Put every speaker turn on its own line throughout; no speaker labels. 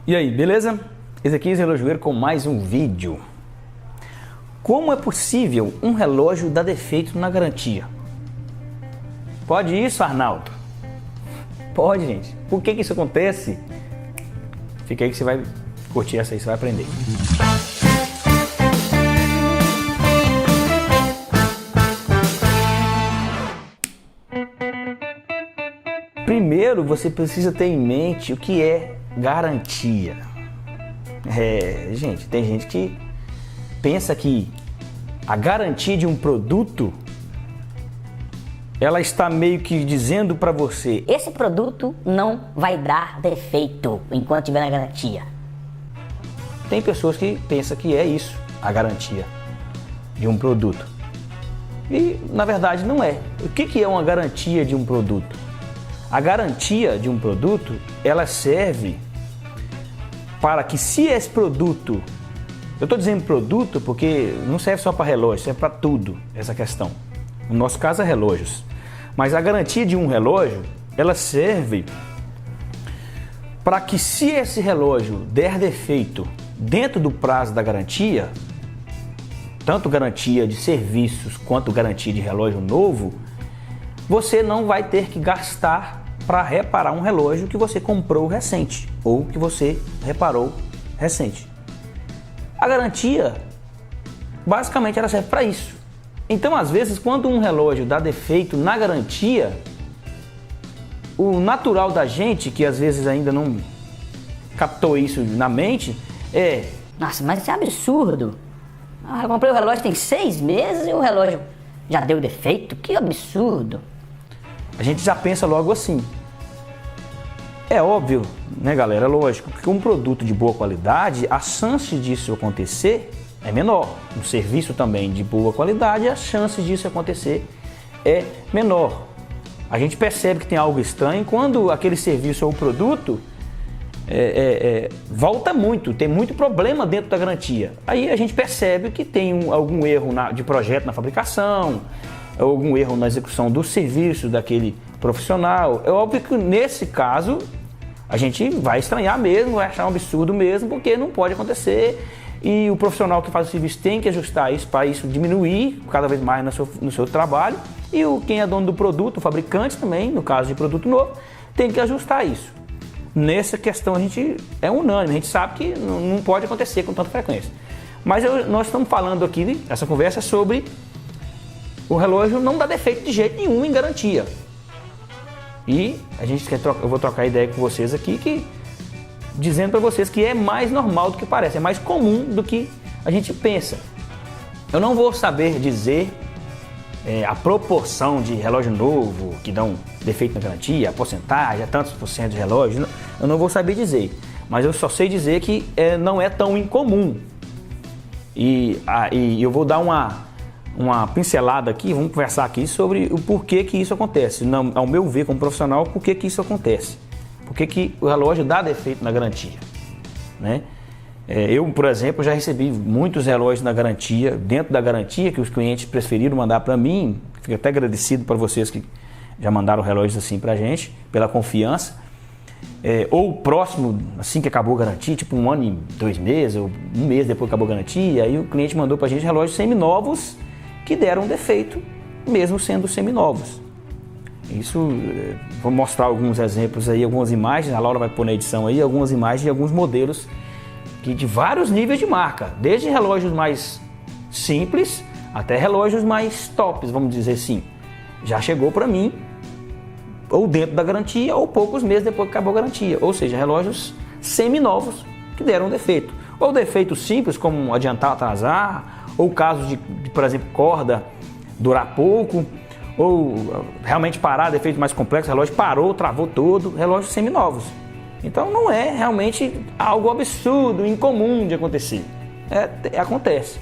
E aí, beleza? Ezequias Relojoeiro com mais um vídeo. Como é possível um relógio dar defeito na garantia? Pode isso, Arnaldo? Pode, gente. Por que isso acontece? Fica aí que você vai curtir essa aí, você vai aprender. Primeiro, você precisa ter em mente o que é garantia. Gente, tem gente que pensa que a garantia de um produto, ela está meio que dizendo para você:
esse produto não vai dar defeito enquanto tiver na garantia.
Tem pessoas que pensam que é isso, a garantia de um produto. E, na verdade, não é. O que é uma garantia de um produto? A garantia de um produto, ela serve para que, se esse produto, eu estou dizendo produto porque não serve só para relógio, serve para tudo essa questão. No nosso caso é relógios. Mas a garantia de um relógio, ela serve para que, se esse relógio der defeito dentro do prazo da garantia, tanto garantia de serviços quanto garantia de relógio novo, você não vai ter que gastar para reparar um relógio que você comprou recente ou que você reparou recente. A garantia, basicamente, ela serve para isso. Então, às vezes, quando um relógio dá defeito na garantia, o natural da gente, que às vezes ainda não captou isso na mente, é:
nossa, mas isso é absurdo. Eu comprei o relógio tem 6 meses e o relógio já deu defeito? Que absurdo.
A gente já pensa logo assim. É óbvio, né, galera? É lógico que um produto de boa qualidade, a chance disso acontecer é menor. Um serviço também de boa qualidade, a chance disso acontecer é menor. A gente percebe que tem algo estranho quando aquele serviço ou produto volta muito, tem muito problema dentro da garantia. Aí a gente percebe que tem algum erro de projeto na fabricação, algum erro na execução do serviço daquele profissional. É óbvio que nesse caso a gente vai estranhar mesmo, vai achar um absurdo mesmo, porque não pode acontecer, e o profissional que faz o serviço tem que ajustar isso para isso diminuir cada vez mais no seu trabalho, e quem é dono do produto, o fabricante também, no caso de produto novo, tem que ajustar isso. Nessa questão a gente é unânime, a gente sabe que não pode acontecer com tanta frequência. Mas nós estamos falando aqui, essa conversa é sobre o relógio não dá defeito de jeito nenhum em garantia. E eu vou trocar ideia com vocês aqui, dizendo para vocês que é mais normal do que parece, é mais comum do que a gente pensa. Eu não vou saber dizer a proporção de relógio novo que dão defeito na garantia, a porcentagem, tantos por cento de relógio, eu não vou saber dizer. Mas eu só sei dizer que não é tão incomum. E eu vou dar uma pincelada aqui, vamos conversar aqui sobre o porquê que isso acontece. Ao meu ver, como profissional, por que isso acontece? Por que o relógio dá defeito na garantia, né? Eu, por exemplo, já recebi muitos relógios na garantia, dentro da garantia, que os clientes preferiram mandar para mim. Fico até agradecido para vocês que já mandaram relógios assim para a gente, pela confiança. Ou próximo, assim que acabou a garantia, tipo 1 ano e 2 meses, ou 1 mês depois que acabou a garantia, aí o cliente mandou para a gente relógios seminovos que deram defeito, mesmo sendo seminovos. Isso, vou mostrar alguns exemplos aí, algumas imagens, a Laura vai pôr na edição aí, algumas imagens de alguns modelos de vários níveis de marca, desde relógios mais simples até relógios mais tops, vamos dizer assim. Já chegou para mim, ou dentro da garantia, ou poucos meses depois que acabou a garantia, ou seja, relógios seminovos que deram defeito. Ou defeitos simples, como adiantar, atrasar, ou casos de, por exemplo, corda durar pouco, ou realmente parar, defeito mais complexo, o relógio parou, travou todo, relógios seminovos. Então não é realmente algo absurdo, incomum de acontecer. Acontece.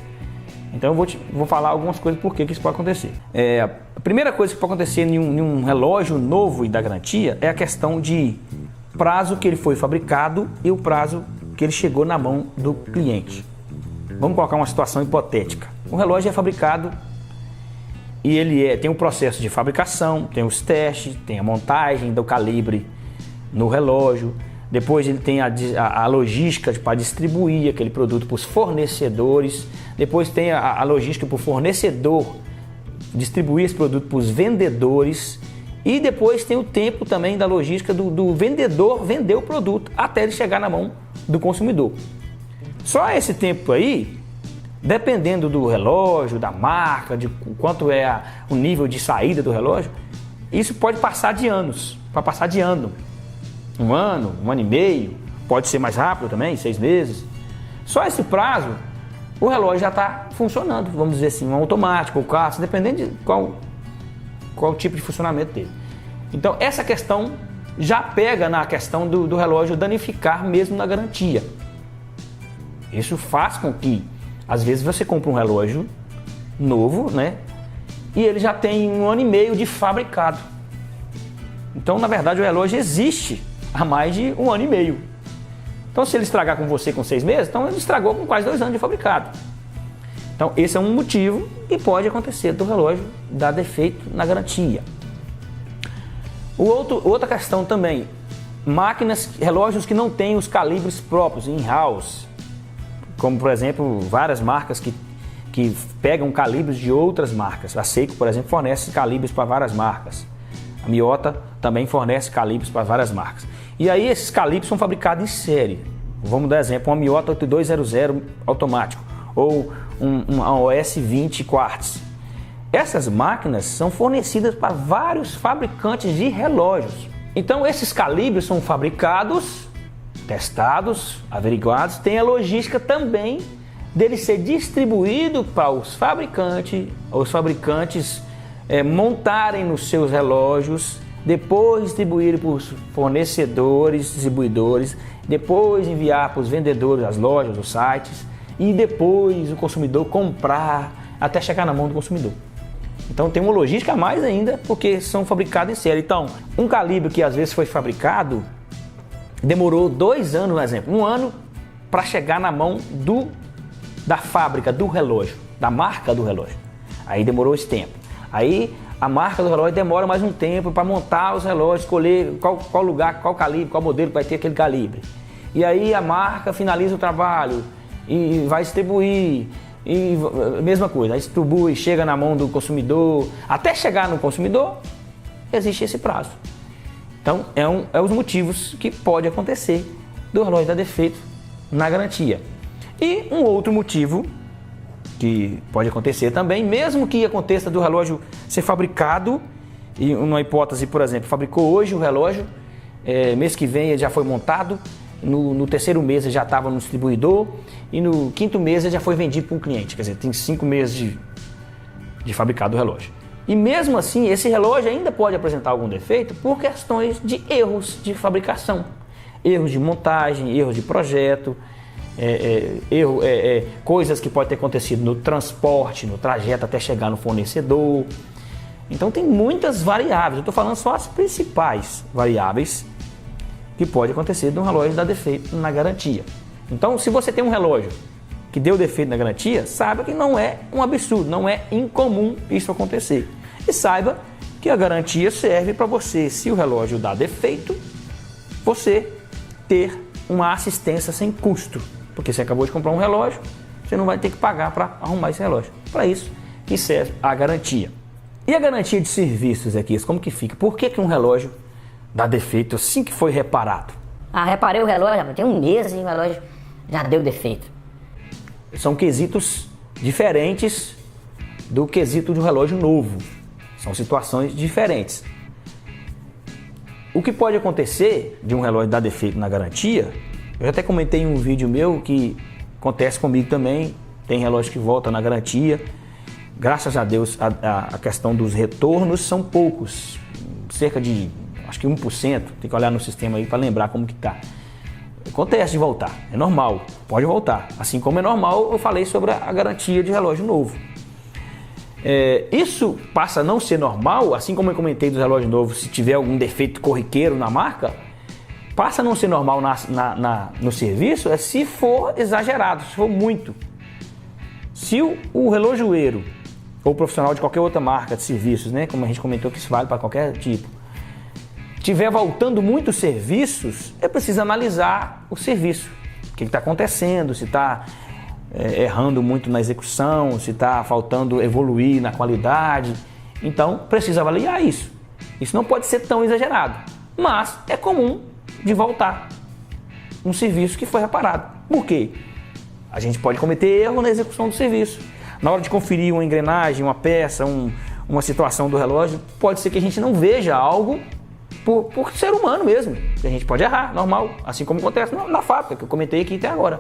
Então eu vou falar algumas coisas por que isso pode acontecer. A primeira coisa que pode acontecer em um relógio novo e da garantia é a questão de prazo que ele foi fabricado e o prazo que ele chegou na mão do cliente. Vamos colocar uma situação hipotética. O relógio é fabricado e ele tem um processo de fabricação, tem os testes, tem a montagem do calibre no relógio, depois ele tem a logística para distribuir aquele produto para os fornecedores, depois tem a logística para o fornecedor distribuir esse produto para os vendedores e depois tem o tempo também da logística do vendedor vender o produto até ele chegar na mão do consumidor. Só esse tempo aí, dependendo do relógio, da marca, de quanto é o nível de saída do relógio, isso pode passar de anos, para passar de ano. Um ano e meio, pode ser mais rápido também, 6 meses. Só esse prazo, o relógio já está funcionando, vamos dizer assim, um automático, ou carro, dependendo de qual tipo de funcionamento dele. Então essa questão já pega na questão do relógio danificar mesmo na garantia. Isso faz com que, às vezes, você compra um relógio novo, né? E ele já tem 1 ano e meio de fabricado. Então, na verdade, o relógio existe há mais de 1 ano e meio. Então, se ele estragar com você com 6 meses, então ele estragou com quase 2 anos de fabricado. Então, esse é um motivo que pode acontecer do relógio dar defeito na garantia. Outra questão também, relógios que não têm os calibres próprios, in-house. Como, por exemplo, várias marcas que pegam calibres de outras marcas. A Seiko, por exemplo, fornece calibres para várias marcas. A Miyota também fornece calibres para várias marcas. E aí esses calibres são fabricados em série. Vamos dar exemplo, uma Miyota 8200 automático ou uma OS 20 quartz. Essas máquinas são fornecidas para vários fabricantes de relógios. Então esses calibres são fabricados, testados, averiguados, tem a logística também dele ser distribuído para os fabricantes montarem nos seus relógios, depois distribuírem para os fornecedores, distribuidores, depois enviar para os vendedores, as lojas, os sites e depois o consumidor comprar até chegar na mão do consumidor. Então tem uma logística a mais ainda porque são fabricados em série. Então um calibre que às vezes foi fabricado demorou 2 anos, por exemplo, 1 ano para chegar na mão da fábrica do relógio, da marca do relógio. Aí demorou esse tempo. Aí a marca do relógio demora mais um tempo para montar os relógios, escolher qual lugar, qual calibre, qual modelo vai ter aquele calibre. E aí a marca finaliza o trabalho e vai distribuir. E mesma coisa, aí distribui, chega na mão do consumidor. Até chegar no consumidor, existe esse prazo. Então, é os motivos que pode acontecer do relógio dar defeito na garantia. E um outro motivo que pode acontecer também, mesmo que aconteça do relógio ser fabricado, e uma hipótese, por exemplo, fabricou hoje o relógio, mês que vem ele já foi montado, no 3º mês ele já estava no distribuidor e no 5º mês ele já foi vendido para um cliente. Quer dizer, tem 5 meses de fabricado o relógio. E mesmo assim, esse relógio ainda pode apresentar algum defeito por questões de erros de fabricação, erros de montagem, erros de projeto, coisas que podem ter acontecido no transporte, no trajeto até chegar no fornecedor. Então tem muitas variáveis, eu estou falando só as principais variáveis que pode acontecer de um relógio dar defeito na garantia. Então, se você tem um relógio que deu defeito na garantia, saiba que não é um absurdo, não é incomum isso acontecer. E saiba que a garantia serve para você, se o relógio dá defeito, você ter uma assistência sem custo. Porque você acabou de comprar um relógio, você não vai ter que pagar para arrumar esse relógio. Para isso que serve a garantia. E a garantia de serviços aqui, como que fica? Por que um relógio dá defeito assim que foi reparado?
Reparei o relógio, tem 1 mês e o relógio já deu defeito.
São quesitos diferentes do quesito de um relógio novo. São situações diferentes. O que pode acontecer de um relógio dar defeito na garantia, eu até comentei em um vídeo meu que acontece comigo também, tem relógio que volta na garantia. Graças a Deus a questão dos retornos são poucos, cerca de acho que 1%, tem que olhar no sistema aí para lembrar como que tá. Acontece de voltar, é normal, pode voltar. Assim como é normal, eu falei sobre a garantia de relógio novo. Isso passa a não ser normal, assim como eu comentei dos relógios novos, se tiver algum defeito corriqueiro na marca, passa a não ser normal no serviço se for exagerado, se for muito. Se o relojoeiro ou profissional de qualquer outra marca de serviços, né, como a gente comentou que isso vale para qualquer tipo, tiver voltando muitos serviços, é preciso analisar o serviço. O que está acontecendo, se está errando muito na execução, se está faltando evoluir na qualidade. Então, precisa avaliar isso. Isso não pode ser tão exagerado, mas é comum de voltar um serviço que foi reparado. Por quê? A gente pode cometer erro na execução do serviço. Na hora de conferir uma engrenagem, uma peça, uma situação do relógio, pode ser que a gente não veja algo por ser humano mesmo. A gente pode errar, normal, assim como acontece na fábrica, que eu comentei aqui até agora,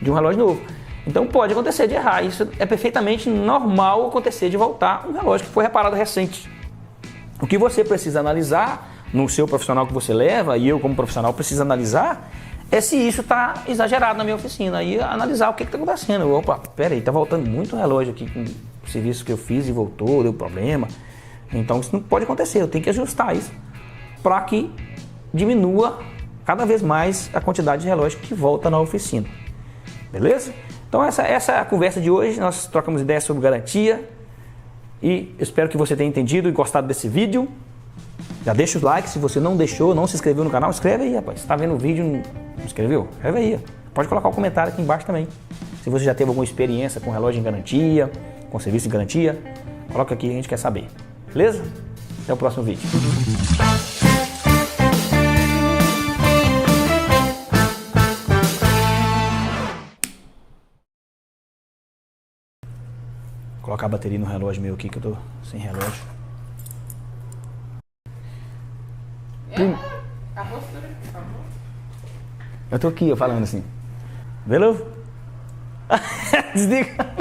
de um relógio novo. Então pode acontecer de errar, isso é perfeitamente normal acontecer de voltar um relógio que foi reparado recente. O que você precisa analisar no seu profissional que você leva, e eu como profissional preciso analisar, é se isso está exagerado na minha oficina. Aí analisar o que está acontecendo. Opa, peraí, está voltando muito relógio aqui com o serviço que eu fiz e voltou, deu problema. Então isso não pode acontecer, eu tenho que ajustar isso para que diminua cada vez mais a quantidade de relógio que volta na oficina. Beleza? Então essa é a conversa de hoje, nós trocamos ideias sobre garantia e espero que você tenha entendido e gostado desse vídeo. Já deixa o like, se você não deixou, não se inscreveu no canal, escreve aí, rapaz. Se está vendo o vídeo, não inscreveu? Escreve aí. Pode colocar um comentário aqui embaixo também. Se você já teve alguma experiência com relógio em garantia, com serviço em garantia, coloca aqui, a gente quer saber. Beleza? Até o próximo vídeo. Vou colocar a bateria no relógio meu aqui, que eu tô sem relógio.
A postura, por favor.
Eu tô aqui, falando assim. Beleza? Desliga.